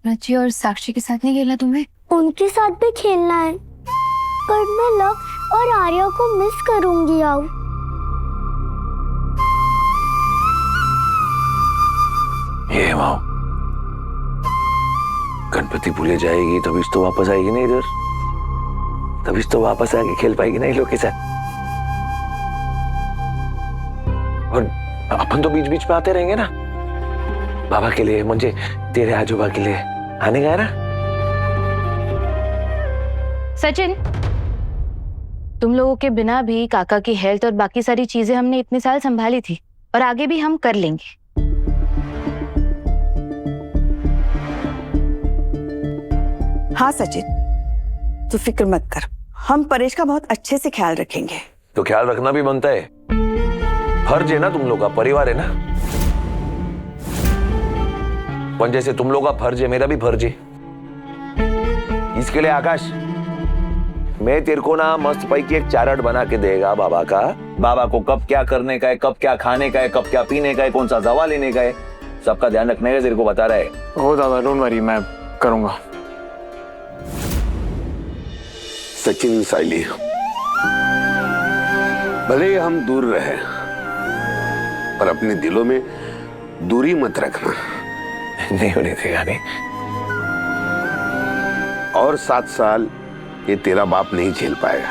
प्राची और साक्षी के साथ नहीं खेलना तुम्हें? उनके साथ भी खेलना है, पर मैं लक्ष्य और आर्या को मिस करूंगी अब। ये माँ, गणपति भूले जाएगी तभी तो वापस आएगी ना इधर, तभी तो वापस आके खेल पाएगी ना इन लोग के साथ। और अपन तो बीच बीच में आते रहेंगे ना, बाबा के लिए, मुझे तेरे आजूबा के लिए आने का है ना। सचिन, तुम लोगों के बिना भी काका की हेल्थ और बाकी सारी चीजें हमने इतने साल संभाली थी और आगे भी हम कर लेंगे। हाँ सचिन, तू फिक्र मत कर, हम परेश का बहुत अच्छे से ख्याल रखेंगे। तो ख्याल रखना भी बनता है, फर्ज है ना, तुम लोग का परिवार है ना। पर जैसे तुम लोग का फर्ज है, मेरा भी फर्ज है। इसके लिए आकाश, मैं तेरे को ना मस्त पैकी एक चार्ट बना के देगा बाबा का। बाबा को कब क्या करने का है, कब क्या खाने का है, कब क्या पीने का है, कौन सा दवा लेने का है, सबका ध्यान रखने का तेरे को बता रहा है। हो दादा, डोंट वरी, मैं करूंगा। सचिन साइली, भले ही हम दूर रहे पर अपने दिलों में दूरी मत रखना। नहीं होने देगा, नहीं। और 7 साल ये तेरा बाप नहीं झेल पाएगा।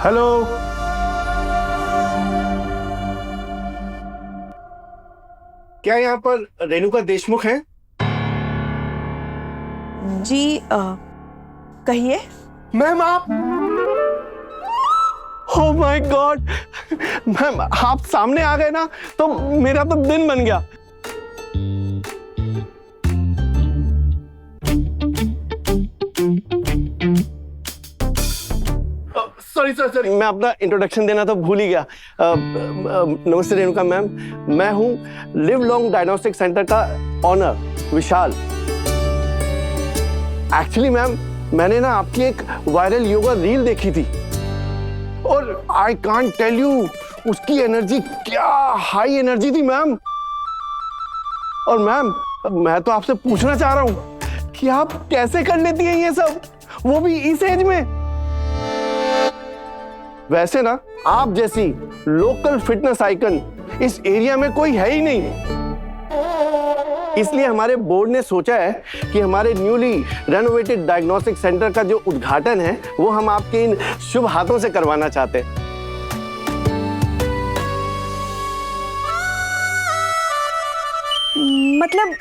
हेलो, क्या यहाँ पर रेणुका देशमुख हैं? जी कहिए। मैम आप, ओह माय गॉड, मैम आप सामने आ गए ना तो मेरा तो दिन बन गया। सॉरी, मैं अपना इंट्रोडक्शन देना तो भूल ही गया। नमस्ते रेणुका मैम, मैं हूं लिव लॉन्ग डायग्नोस्टिक सेंटर का ऑनर विशाल। एक्चुअली मैम, मैंने ना आपकी एक वायरल योगा रील देखी थी और आई कांट टेल यू, उसकी एनर्जी क्या हाई एनर्जी थी मैम। और मैम, मैं तो आपसे पूछना चाह रहा हूं कि आप कैसे कर लेती हैं ये सब, वो भी इस एज में। वैसे ना आप जैसी लोकल फिटनेस आइकन इस एरिया में कोई है ही नहीं, इसलिए हमारे बोर्ड ने सोचा है कि हमारे न्यूली रेनोवेटेड डायग्नोस्टिक सेंटर का जो उद्घाटन है वो हम आपके इन शुभ हाथों से करवाना चाहते हैं। मतलब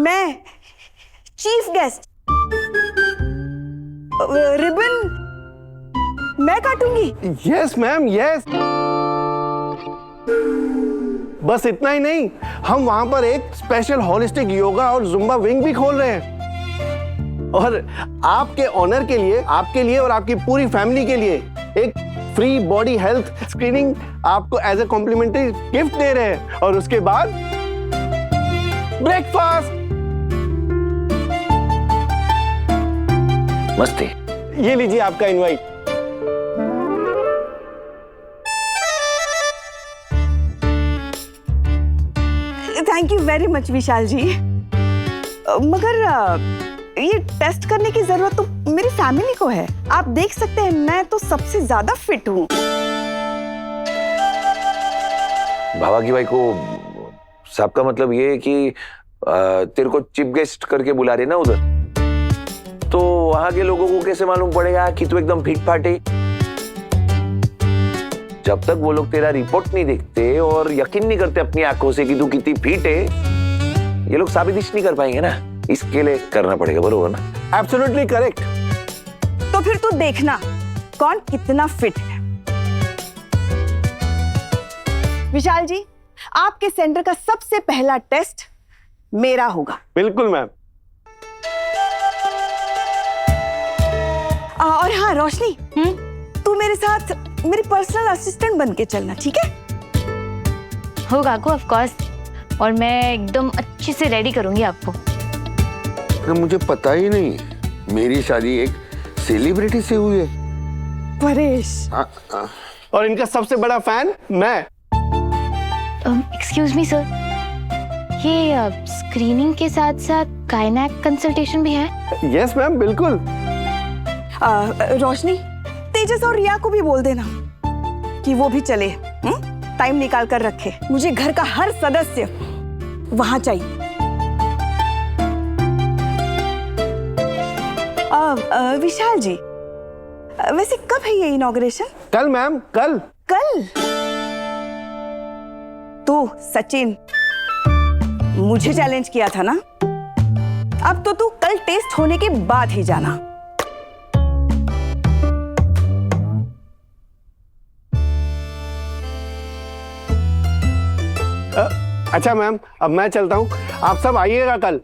मैं चीफ गेस्ट, रिबन मैं काटूंगी? Yes ma'am, yes. बस इतना ही नहीं, हम वहां पर एक स्पेशल होलिस्टिक योगा और जुम्बा विंग भी खोल रहे हैं। और आपके ऑनर के लिए, आपके लिए और आपकी पूरी फैमिली के लिए एक फ्री बॉडी हेल्थ स्क्रीनिंग आपको एज ए कॉम्प्लीमेंट्री गिफ्ट दे रहे हैं। और उसके बाद ब्रेकफास्ट। मस्ती। ये लीजिए आपका invite. Thank you very much Vishal ji, मगर ये टेस्ट करने की जरूरत तो मेरी फैमिली को है। आप देख सकते हैं मैं तो सबसे ज्यादा फिट हूँ। बाबा की भाई को साहब का मतलब ये है कि तेरे को चीफ गेस्ट करके बुला रहे ना उधर, तो वहां के लोगों को कैसे मालूम पड़ेगा कि तू एकदम फिट फाट है? जब तक वो लोग तेरा रिपोर्ट नहीं देखते और यकीन नहीं करते अपनी आंखों से कि तू कितनी फिट है, ये लोग साबित नहीं कर पाएंगे ना। इसके लिए करना पड़ेगा, बरोबर ना? Absolutely correct. तो फिर तू देखना कौन कितना फिट है। विशाल जी, आपके सेंटर का सबसे पहला टेस्ट मेरा होगा। बिल्कुल मैम। और हाँ रोशनी, तू मेरे साथ मेरी पर्सनल असिस्टेंट बन के चलना, ठीक है? होगा को ऑफ कोर्स, और मैं एकदम अच्छे से रेडी करूंगी आपको। मुझे पता ही नहीं मेरी शादी एक सेलिब्रिटी से हुई है। परेश। और इनका सबसे बड़ा फैन मैं। एक्सक्यूज मी सर, ये स्क्रीनिंग के साथ साथ गायनेक कंसल्टेशन भी है? यस मैम, बिल्कुल। रोशनी, तेजस और रिया को भी बोल देना कि वो भी चले, टाइम निकाल कर रखे। मुझे घर का हर सदस्य वहां चाहिए। विशाल जी, वैसे कब है ये इनॉग्रेशन? कल मैम, कल। कल? तो सचिन, मुझे चैलेंज किया था ना, अब तो तू कल टेस्ट होने के बाद ही जाना। अच्छा मैम, अब मैं चलता हूँ, आप सब आइएगा कल।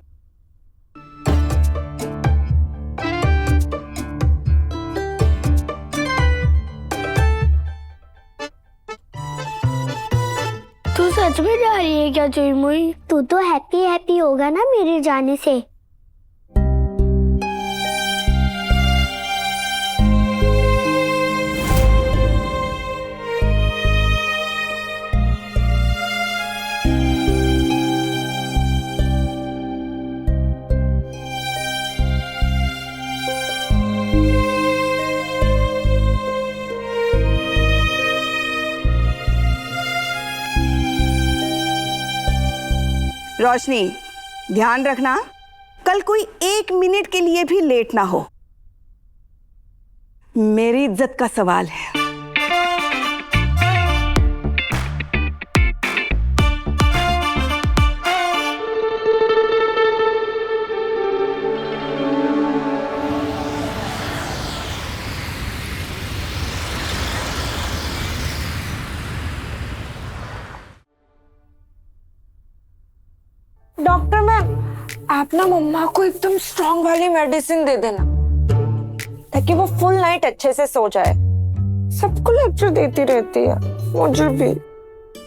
तू सच में जा रही है क्या चुईमुई? तू तो हैप्पी हैप्पी होगा ना मेरे जाने से। रोशनी, ध्यान रखना, कल कोई 1 मिनट के लिए भी लेट ना हो। मेरी इज्जत का सवाल है। डॉक्टर मैम, आप ना मम्मा को एकदम स्ट्रॉन्ग वाली मेडिसिन दे देना ताकि वो फुल नाइट अच्छे से सो जाए। सबको लेक्चर देती रहती है, मुझे भी।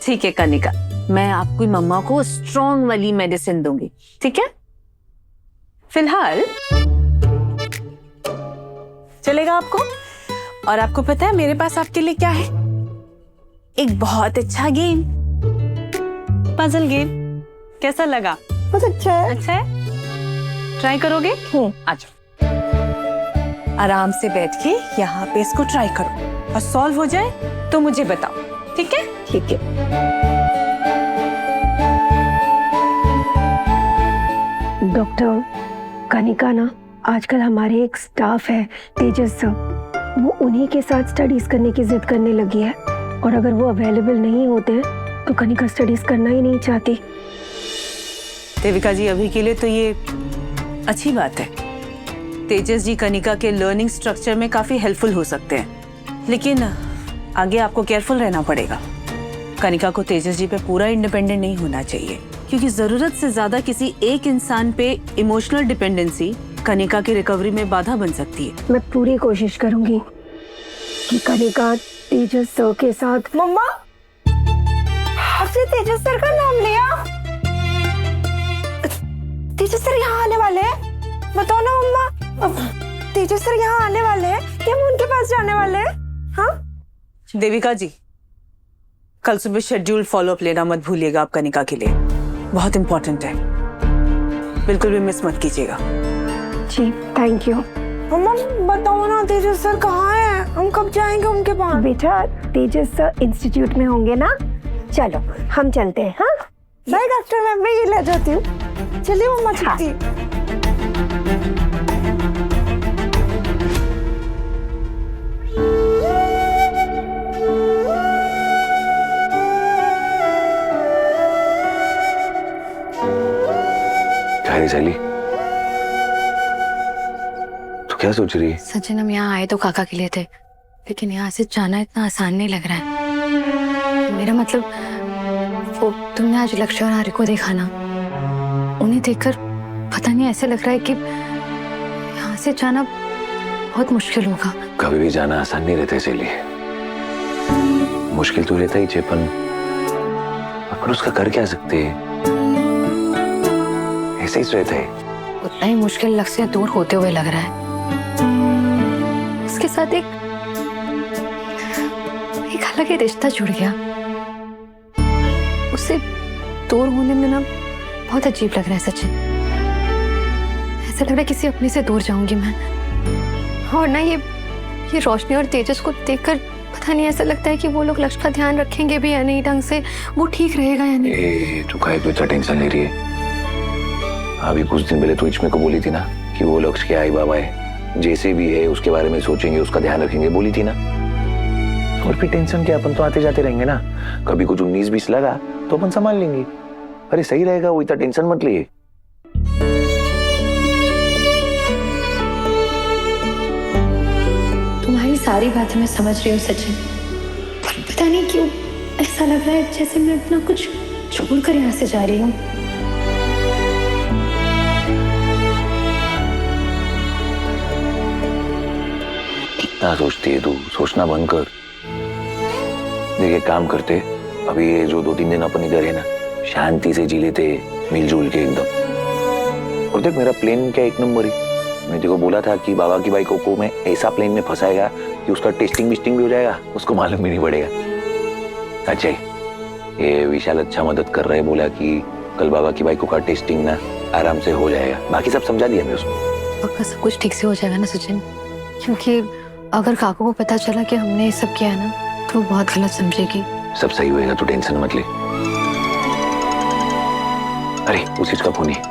ठीक है कनिका, मैं आपकी मम्मा को स्ट्रॉन्ग वाली मेडिसिन दूंगी, ठीक है? फिलहाल चलेगा आपको? और आपको पता है मेरे पास आपके लिए क्या है? एक बहुत अच्छा गेम, पजल गेम। कैसा लगा? बहुत अच्छा है। अच्छा है? ट्राई करोगे? आ जाओ, आराम से बैठ के यहाँ पे इसको ट्राई करो और सॉल्व हो जाए तो मुझे बताओ, ठीक है? ठीक है। डॉक्टर कनिका ना, आजकल हमारे एक स्टाफ है तेजस सर, वो उन्हीं के साथ स्टडीज करने की जिद करने लगी है, और अगर वो अवेलेबल नहीं होते हैं तो कनिका स्टडीज करना ही नहीं चाहती। देविका जी, अभी के लिए तो ये अच्छी बात है। तेजस जी कनिका के लर्निंग स्ट्रक्चर में काफी हेल्पफुल हो सकते हैं, लेकिन आगे आपको केयरफुल रहना पड़ेगा। कनिका को तेजस जी पे पूरा इंडिपेंडेंट नहीं होना चाहिए, क्योंकि जरूरत से ज्यादा किसी एक इंसान पे इमोशनल डिपेंडेंसी कनिका की रिकवरी में बाधा बन सकती है। मैं पूरी कोशिश करूंगी कि कनिका तेजस सर के साथ। मम्मा, आपने तेजस सर का नाम लिया? तेजस सर यहाँ आने वाले हैं? बताओ ना मम्मा, तेजस सर यहाँ आने वाले हैं कि हम उनके पास जाने वाले हैं? हाँ देविका जी, कल सुबह शेड्यूल फॉलोअप लेना मत भूलिएगा, आप कनिका के लिए बहुत इंपॉर्टेंट है, बिल्कुल भी मिस मत कीजिएगा। जी थैंक यू। मम्मा बताओ ना, तेजस सर कहाँ हैं? हम कब जाएंगे उनके पास? बेटा, तेजस सर इंस्टीट्यूट में होंगे ना, चलो हम चलते हैं। हाँ बाय डॉक्टर मैम, मैं ये ले जाती हूँ। चलिए मम्मा, चलती। चली, तो क्या सोच रही है? सचिन, हम यहाँ आए तो काका के लिए थे, लेकिन यहाँ से जाना इतना आसान नहीं लग रहा है। मेरा मतलब, वो तुमने आज लक्ष्य और आर्य को देखा ना, उन्हें देखकर पता नहीं ऐसे लग रहा है कि यहाँ से जाना बहुत मुश्किल होगा। कभी भी जाना आसान नहीं रहता, इसीलिए मुश्किल तो रहता ही चेपन, पर उसका कर क्या सकते हैं, ऐसे ही रहता है। उतना ही मुश्किल लक्ष्य से दूर होते हुए लग रहा है। उसके साथ एक लगा कि रिश्ता जुड़ गया। उससे दूर होने में ना बहुत अजीब लग रहा है सचिन। ऐसा लग रहा है किसी अपने से दूर जाऊंगी मैं। और ना ये रोशनी और तेजस को देखकर पता नहीं, ऐसा लगता है कि वो लोग लक्ष्य का ध्यान रखेंगे भी या नहीं ढंग से, वो ठीक रहेगा या नहीं। तू काहे को इतना टेंशन ले रही है? अभी कुछ दिन पहले तू इचमे को बोली थी ना कि वो लक्ष्य के आई बाबा है, जैसे भी है उसके बारे में सोचेंगे, उसका ध्यान रखेंगे, बोली थी ना। और फिर टेंशन क्या, अपन तो आते जाते रहेंगे ना। कभी कुछ 19-20 लगा तो अपन संभाल लेंगे। अरे सही रहेगा, वो इतना टेंशन मत लिए। तुम्हारी सारी बातें मैं समझ रही हूँ सचिन। पता नहीं क्यों ऐसा लग रहा है जैसे मैं अपना कुछ छोड़कर यहाँ से जा रही हूँ। इतना सोचती है तू, सोचना बंद कर। देखिए काम करते, अभी ये जो 2-3 दिन अपन इधर है ना, शांति से जी लेते, मिलजुल के एकदम। और देख मेरा प्लान क्या एक नंबर ही। मैं तेको बोला था कि बाबा की बाइक को मैं ऐसा प्लेन में फंसाएगा कि उसका टेस्टिंग भी हो जाएगा, उसको मालूम भी नहीं पड़ेगा। अच्छा ये विशाल अच्छा मदद कर रहा है, बोला कि कल बाबा की बाइकों का टेस्टिंग ना आराम से हो जाएगा। बाकी सब समझा दिया मैं उसको। पक्का सब कुछ ठीक से हो जाएगा ना सचिन? क्योंकि अगर काकू को पता चला कि हमने ये सब किया ना तो वो बहुत गलत समझेगी। सब सही होएगा, तू टेंशन मत ले। अरे उस चीज का फोन है।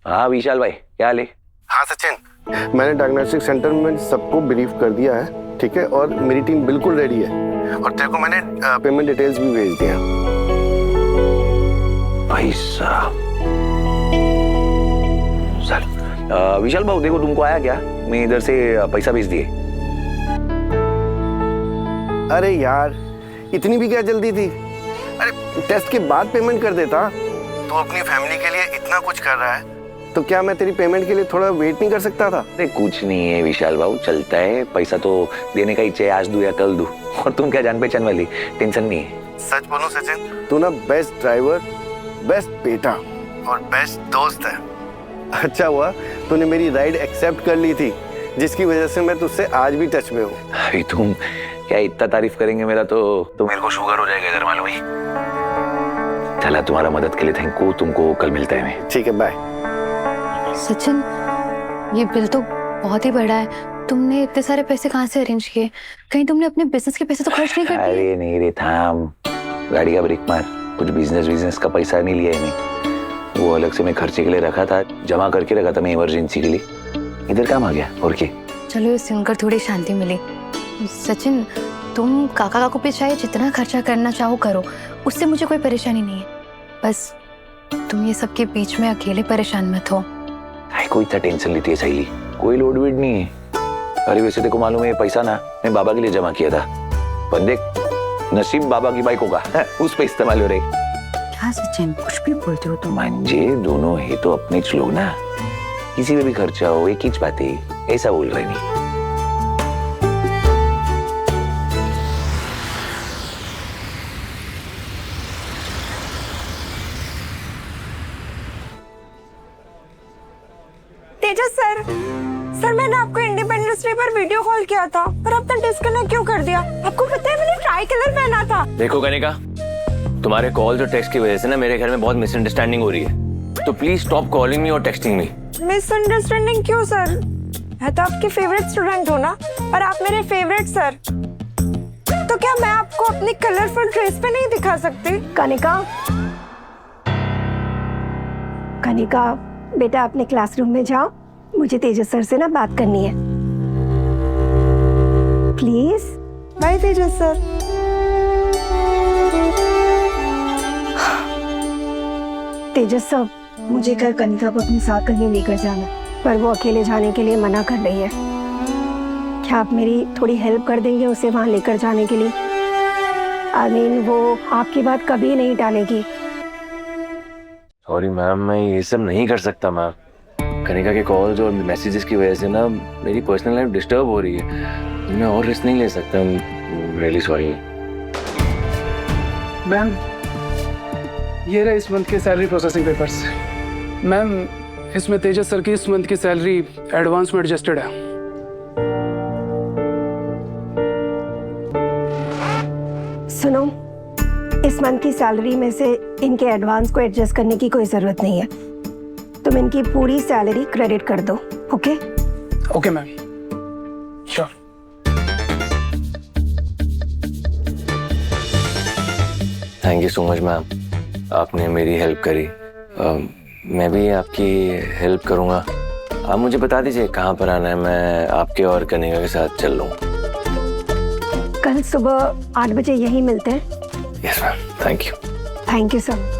हाँ विशाल भाई क्या हाल है? हाँ सचिन, मैंने डायग्नोस्टिक सेंटर में सबको ब्रीफ कर दिया है, ठीक है, और मेरी टीम बिल्कुल रेडी है। और तेरे को मैंने पेमेंट डिटेल्स भी भेज दिया। भाई साहब सर, विशाल भाऊ देखो तुमको आया क्या? मैं इधर से पैसा भेज दिए। अरे यार इतनी भी क्या जल्दी थी? अरे टेस्ट के बाद पेमेंट कर देता। तो अपनी फैमिली के लिए इतना कुछ कर रहा है तो क्या मैं तेरी पेमेंट के लिए थोड़ा वेट नहीं कर सकता था? अरे कुछ नहीं है विशाल भाऊ, चलता है। पैसा तो देने का इच्छा है, आज दूं या कल दूं। और तुम क्या जान पहचान वाली, टेंशन नहीं है। सच बोलो सचिन, तू ना बेस्ट ड्राइवर, बेस्ट बेटा और बेस्ट दोस्त है। अच्छा हुआ तूने मेरी राइड एक्सेप्ट कर ली थी, जिसकी वजह से मैं तुझसे आज भी टच में हूँ। अभी तुम क्या इतना तारीफ करेंगे मेरा तो मेरे को शुगर हो जाएगा इधर, मालूम है। चला तुम्हारा मदद के लिए थैंक यू। तुमको कल मिलता है मैं। ठीक है बाय। सचिन ये बिल तो बहुत ही बड़ा है। तुमने इतने सारे पैसे कहाँ से अरेंज किए? कहीं तुमने अपने बिजनेस के पैसे तो खर्च नहीं कर दिए? अरे नहीं रे, थाम, गाड़ी का ब्रेक मार। कुछ बिजनेस का पैसा नहीं लिया है मैं, वो अलग से मैं खर्चे के लिए रखा था, जमा करके रखा था मैं इमरजेंसी के लिए। इधर काम आ गया और क्या। चलो ये सुनकर थोड़ी शांति मिली। सचिन तुम काका काकू पे चाहे जितना खर्चा करना चाहो करो, उससे मुझे कोई परेशानी नहीं है। बस तुम ये सब के बीच में अकेले परेशान मत हो। कोई इतना टेंशन लेती है सहेली, कोई लोड वेड नहीं है। अरे वैसे देखो मालूम है, पैसा ना मैं बाबा के लिए जमा किया था, पर देख नसीब बाबा की बाइकों का उस पे इस्तेमाल हो रही। क्या सचिन कुछ भी बोलते हो तुम? मंजे दोनों है तो अपने लोग ना, किसी में भी खर्चा हो एक ही बात है, ऐसा बोल रहे नहीं। तेजस सर मैंने आपको इंडिपेंडेंस डे पर वीडियो कॉल किया था और आपने डिस्कनेक्ट क्यों कर दिया? आपको पता है मैंने ट्राई कलर पहना था। देखो कनिका, तुम्हारे कॉल्स और टेक्स्ट की वजह से ना मेरे घर में बहुत मिसअंडरस्टैंडिंग हो रही है, तो प्लीज स्टॉप कॉलिंग मी और टेक्सटिंग मी। मिसअंडरस्टैंडिंग क्यों सर? मैं तो आपकी फेवरेट स्टूडेंट हूँ ना, और आप मेरे फेवरेट सर। तो क्या मैं आपको अपनी कलरफुल ड्रेस पे नहीं दिखा सकती? कनिका बेटा अपने क्लासरूम में जाओ, मुझे तेजस सर से ना बात करनी है। Please. Bye Tejas sir. Tejas sir मुझे कल कनिका को अपने साथ कहीं लेकर जाना, पर वो अकेले जाने के लिए मना कर रही है। क्या आप मेरी थोड़ी हेल्प कर देंगे उसे वहां लेकर जाने के लिए? वो आपकी बात कभी नहीं टालेगी। सॉरी मैम, मैं ये सब नहीं कर सकता मैम। कनिका के कॉल्स और मैसेजेस की वजह से ना मेरी पर्सनल लाइफ डिस्टर्ब हो रही है, मैं और रिस्क नहीं ले सकता। Really sorry ma'am. ये रहे इस मंथ के सैलरी प्रोसेसिंग पेपर्स। मैम इसमें तेजस सर की इस मंथ की सैलरी एडवांस में एडजस्टेड है। सुनो, इस मंथ की सैलरी में से इनके एडवांस को एडजस्ट करने की कोई ज़रूरत नहीं है। तुम इनकी पूरी सैलरी क्रेडिट कर दो। Okay? Okay ma'am, sure. Thank you so much ma'am, आपने मेरी हेल्प करी। मैं भी आपकी हेल्प करूँगा। आप मुझे बता दीजिए कहाँ पर आना है, मैं आपके और कनिका के साथ चल लूँ। कल सुबह 8 बजे यहीं मिलते हैं। Yes ma'am, thank you. Thank you sir.